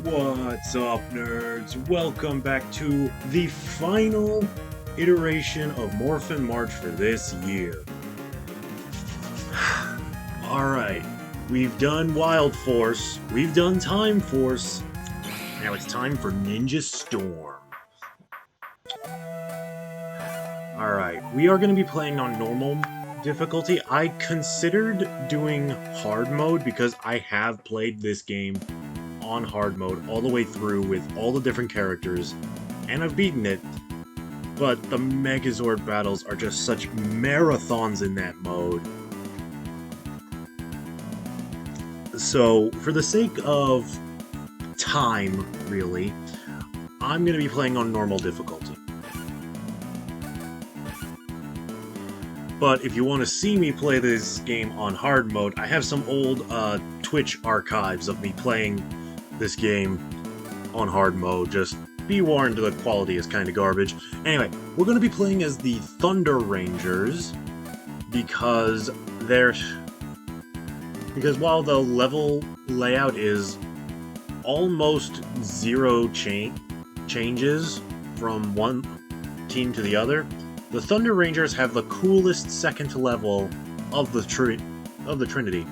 What's up, nerds? Welcome back to the final iteration of Morphin March for this year. Alright, we've done Wild Force, we've done Time Force, now it's time for Ninja Storm. Alright, we are going to be playing on normal difficulty. I considered doing hard mode because I have played this game on hard mode all the way through with all the different characters, and I've beaten it, but the Megazord battles are just such marathons in that mode. So, for the sake of time, really, I'm going to be playing on normal difficulty. But if you want to see me play this game on hard mode, I have some old Twitch archives of me playing this game on hard mode. Just be warned, the quality is kind of garbage. Anyway, we're going to be playing as the Thunder Rangers because while the level layout is almost zero changes from one team to the other, the Thunder Rangers have the coolest second level of the Trinity.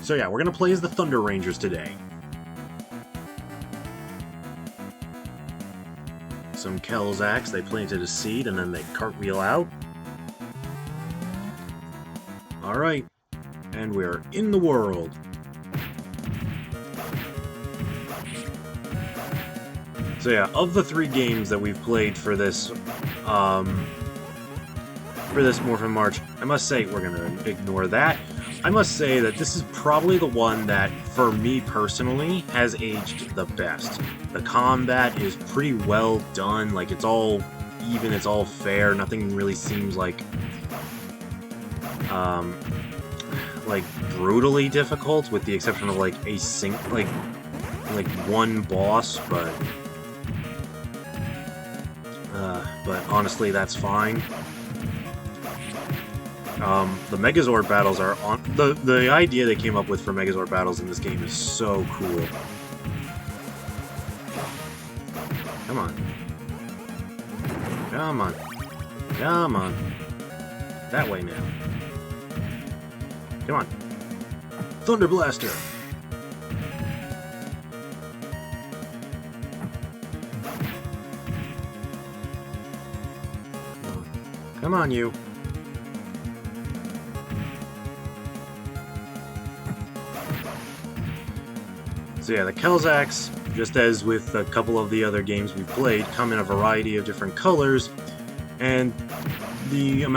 So yeah, we're going to play as the Thunder Rangers today. Some Kelzacs, they planted a seed and then they cartwheel out. Alright, and we're in the world. So yeah, of the 3 games that we've played for this Morphin March, I must say, we're gonna ignore that. I must say that this is probably the one that, for me personally, has aged the best. The combat is pretty well done, like, it's all even, it's all fair, nothing really seems like brutally difficult, with the exception of, like, one boss, but honestly, that's fine. The Megazord battles are on... The idea they came up with for Megazord battles in this game is so cool. Come on. Come on. Come on. That way now. Come on. Thunder Blaster! Come on, you. So yeah, the Kelzacs, just as with a couple of the other games we've played, come in a variety of different colors, and the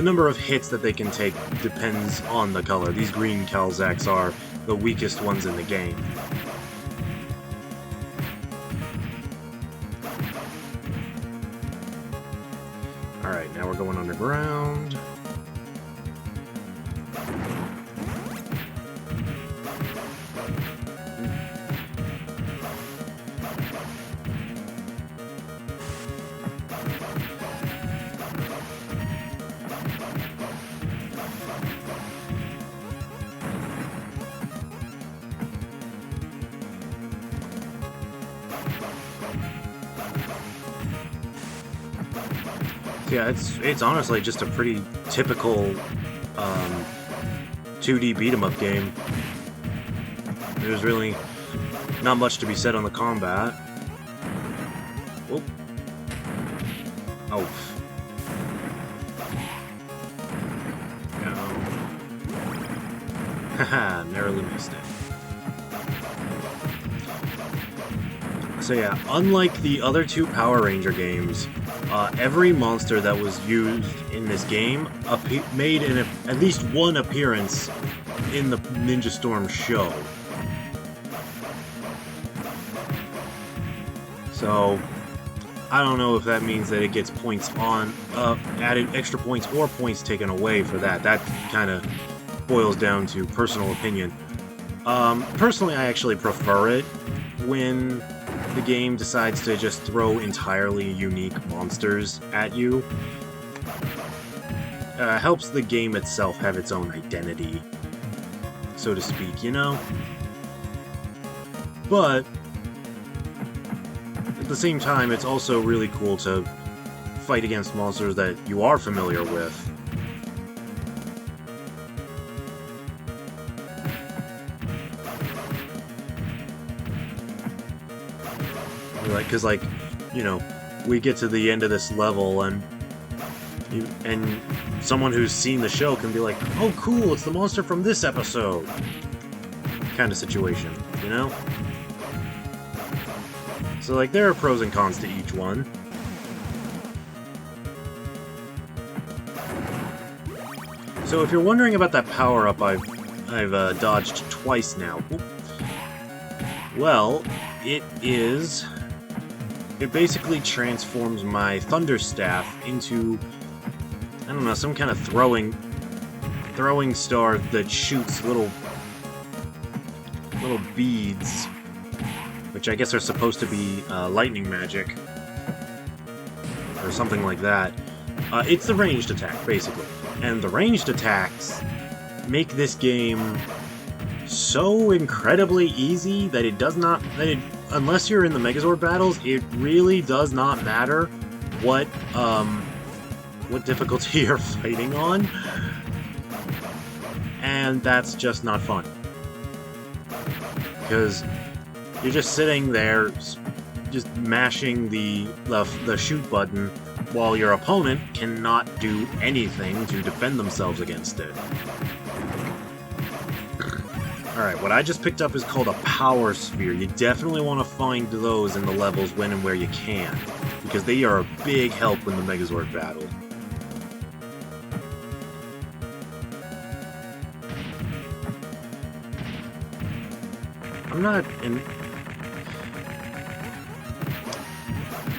number of hits that they can take depends on the color. These green Kelzacs are the weakest ones in the game. Alright, now we're going underground. Yeah, it's honestly just a pretty typical 2D beat-em-up game. There's really not much to be said on the combat. Whoop. Oh. No. Haha, narrowly missed it. So yeah, unlike the other 2 Power Ranger games, every monster that was used in this game made at least one appearance in the Ninja Storm show. So, I don't know if that means that it gets points added extra points or points taken away for that. That kind of boils down to personal opinion. Personally, I actually prefer it when the game decides to just throw entirely unique monsters at you. Helps the game itself have its own identity, so to speak, you know? But at the same time, it's also really cool to fight against monsters that you are familiar with. Because, like, you know, we get to the end of this level, and someone who's seen the show can be like, oh, cool, it's the monster from this episode. Kind of situation, you know? So, like, there are pros and cons to each one. So, if you're wondering about that power-up I've dodged twice now, well, it basically transforms my Thunder Staff into, I don't know, some kind of throwing star that shoots little beads, which I guess are supposed to be lightning magic, or something like that. It's the ranged attack, basically. And the ranged attacks make this game so incredibly easy that unless you're in the Megazord battles, it really does not matter what difficulty you're fighting on, and that's just not fun. Because you're just sitting there, just mashing the shoot button, while your opponent cannot do anything to defend themselves against it. Alright, what I just picked up is called a Power Sphere. You definitely want to find those in the levels when and where you can, because they are a big help in the Megazord battle.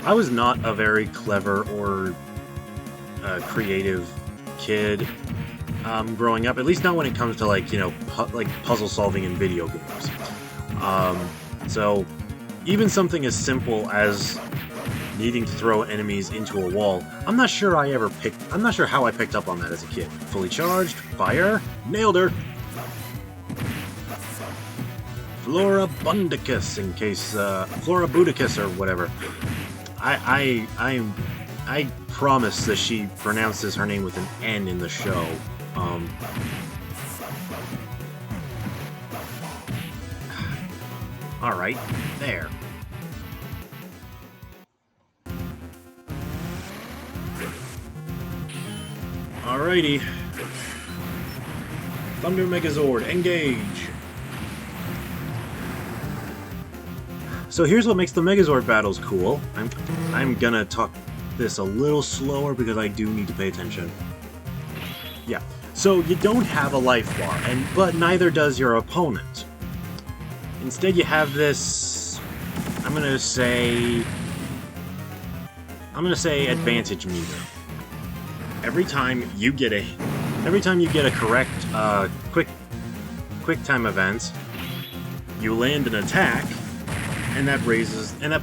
I was not a very clever or creative kid growing up, at least not when it comes to, like, you know, puzzle solving in video games. So even something as simple as needing to throw enemies into a wall, I'm not sure how I picked up on that as a kid. Fully charged, fire, nailed her. Florabundicus, in case Florabudicus or whatever. I promise that she pronounces her name with an N in the show. Alright, there. Alrighty. Thunder Megazord, engage! So here's what makes the Megazord battles cool. I'm gonna talk this a little slower because I do need to pay attention. Yeah, so you don't have a life bar, but neither does your opponent. Instead, you have this, I'm gonna say advantage meter. Every time you get a correct quick time event, you land an attack, and that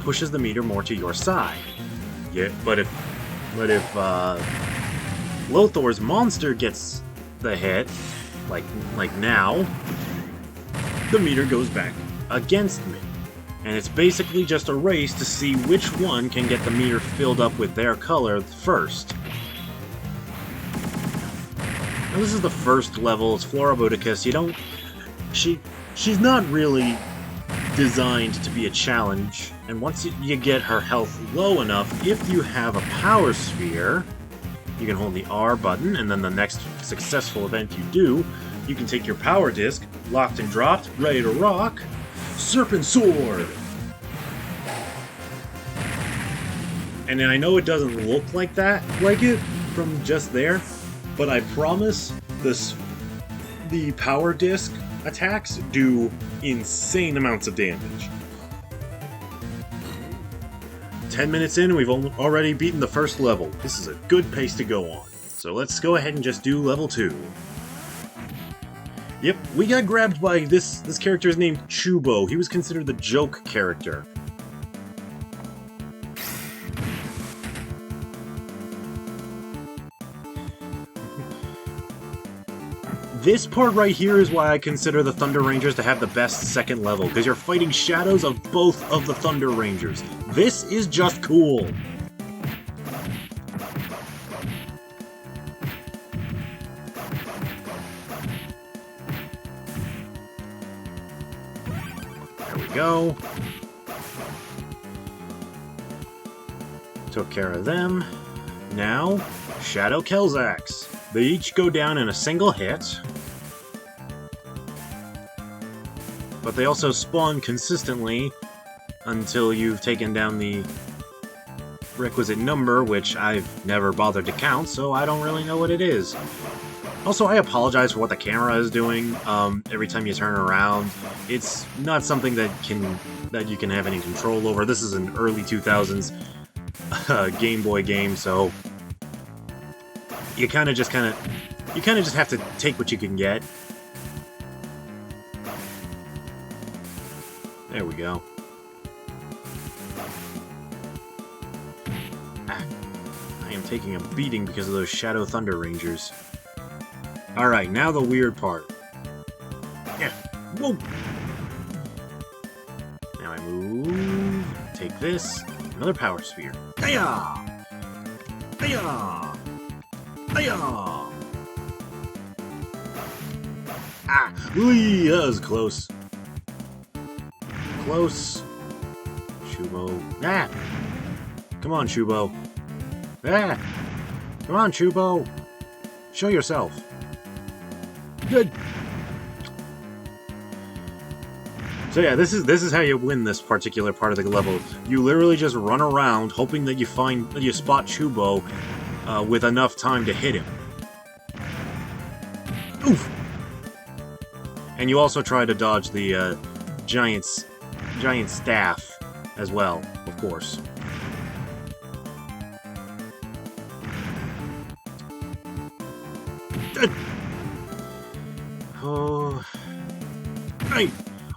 pushes the meter more to your side. Yeah, but if Lothor's monster gets the hit, like now, the meter goes back against me. And it's basically just a race to see which one can get the meter filled up with their color first. Now, this is the first level, it's Florabudicus. She's not really designed to be a challenge, and once you get her health low enough, if you have a Power Sphere, you can hold the R button, and then the next successful event you do, you can take your Power Disc, locked and dropped, ready to rock, Serpent Sword! And I know it doesn't look like it from just there, but I promise the Power Disc attacks do insane amounts of damage. 10 minutes in and we've already beaten the first level. This is a good pace to go on. So let's go ahead and just do level 2. Yep, we got grabbed by this character is named Chubo. He was considered the joke character. This part right here is why I consider the Thunder Rangers to have the best second level, because you're fighting shadows of both of the Thunder Rangers. This is just cool. There we go. Took care of them. Now, Shadow Kelzax. They each go down in a single hit, but they also spawn consistently until you've taken down the requisite number, which I've never bothered to count, so I don't really know what it is. Also, I apologize for what the camera is doing every time you turn around. It's not something that you can have any control over. This is an early 2000s Game Boy game, so you kind of just have to take what you can get. There we go. I am taking a beating because of those Shadow Thunder Rangers. Alright, now the weird part. Yeah. Whoa! Now I move. Take this. Another Power Sphere. Hiya! Hiya! Hiya! Ah! Whee! That was close. Close. Shubo. Ah! Come on, Shubo. Ah! Come on, Shubo. Show yourself. Good. So yeah, this is how you win this particular part of the level. You literally just run around hoping that you spot Shubo with enough time to hit him. Oof. And you also try to dodge the giant staff as well, of course. Oh. Hey.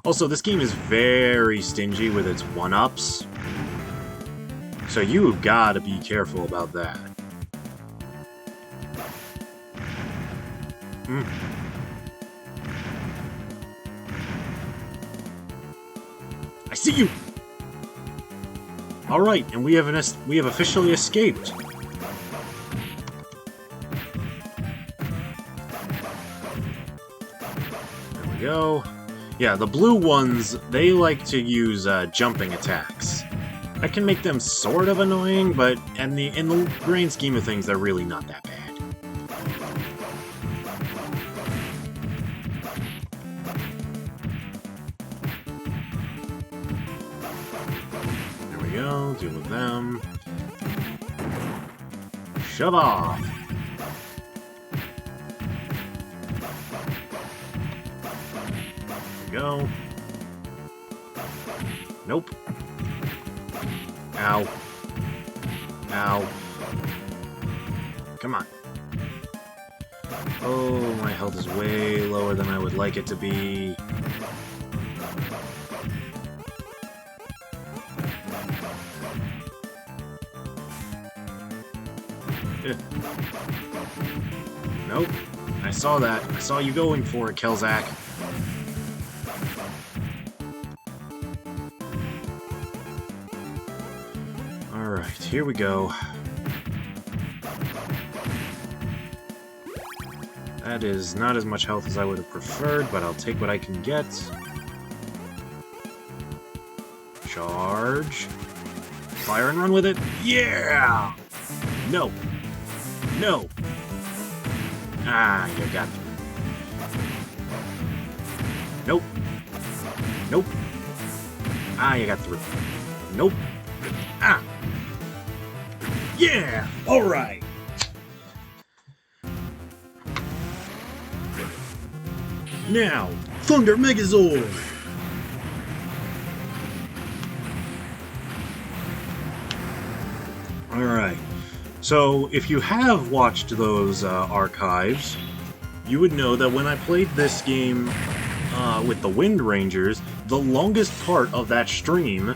Also, this game is very stingy with its one-ups, so you've got to be careful about that. I see you! Alright, and we have officially escaped. There we go. Yeah, the blue ones, they like to use jumping attacks. That can make them sort of annoying, but in the grand scheme of things, they're really not that bad. There we go, deal with them. Shove off! Go. Nope. Ow. Ow. Come on. Oh, my health is way lower than I would like it to be. Nope. I saw that. I saw you going for it, Kelzack. Alright, here we go. That is not as much health as I would have preferred, but I'll take what I can get. Charge. Fire and run with it. Yeah! No. No. Ah, you got me. Nope. Nope. Ah, you got through. Nope. Ah! Yeah! Alright! Now, Thunder Megazord! Alright. So, if you have watched those archives, you would know that when I played this game with the Wind Rangers, the longest part of that stream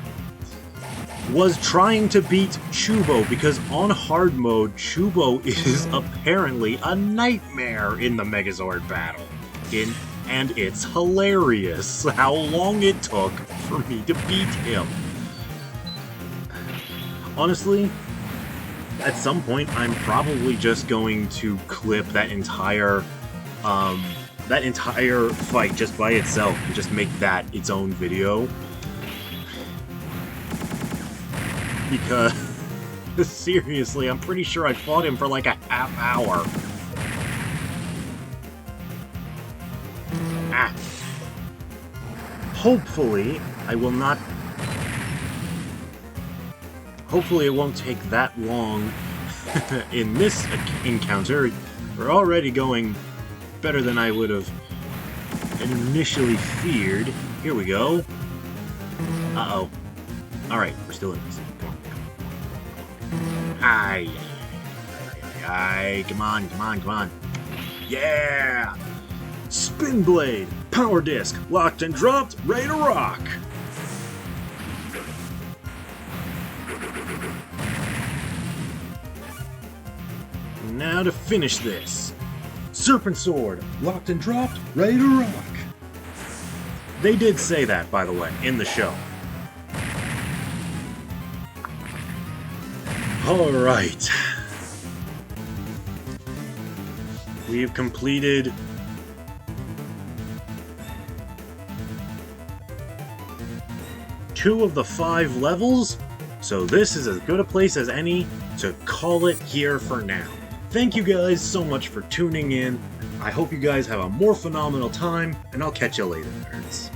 was trying to beat Shubo, because on hard mode, Shubo is apparently a nightmare in the Megazord battle. second, and it's hilarious how long it took for me to beat him. Honestly, at some point, I'm probably just going to clip that entire fight just by itself and just make that its own video. Because, seriously, I'm pretty sure I fought him for like a half hour. Ah. Hopefully, I will not... Hopefully it won't take that long in this encounter. We're already going better than I would have initially feared. Here we go. Uh-oh. Alright, we're still in this. Come on. Aye. Aye. Come on, come on, come on. Yeah! Spin Blade! Power Disc! Locked and dropped, ready to rock! Now to finish this. Serpent Sword! Locked and dropped, ready to rock! They did say that, by the way, in the show. Alright. We have completed two of the 5 levels, so this is as good a place as any to call it here for now. Thank you guys so much for tuning in. I hope you guys have a more phenomenal time, and I'll catch you later, nerds.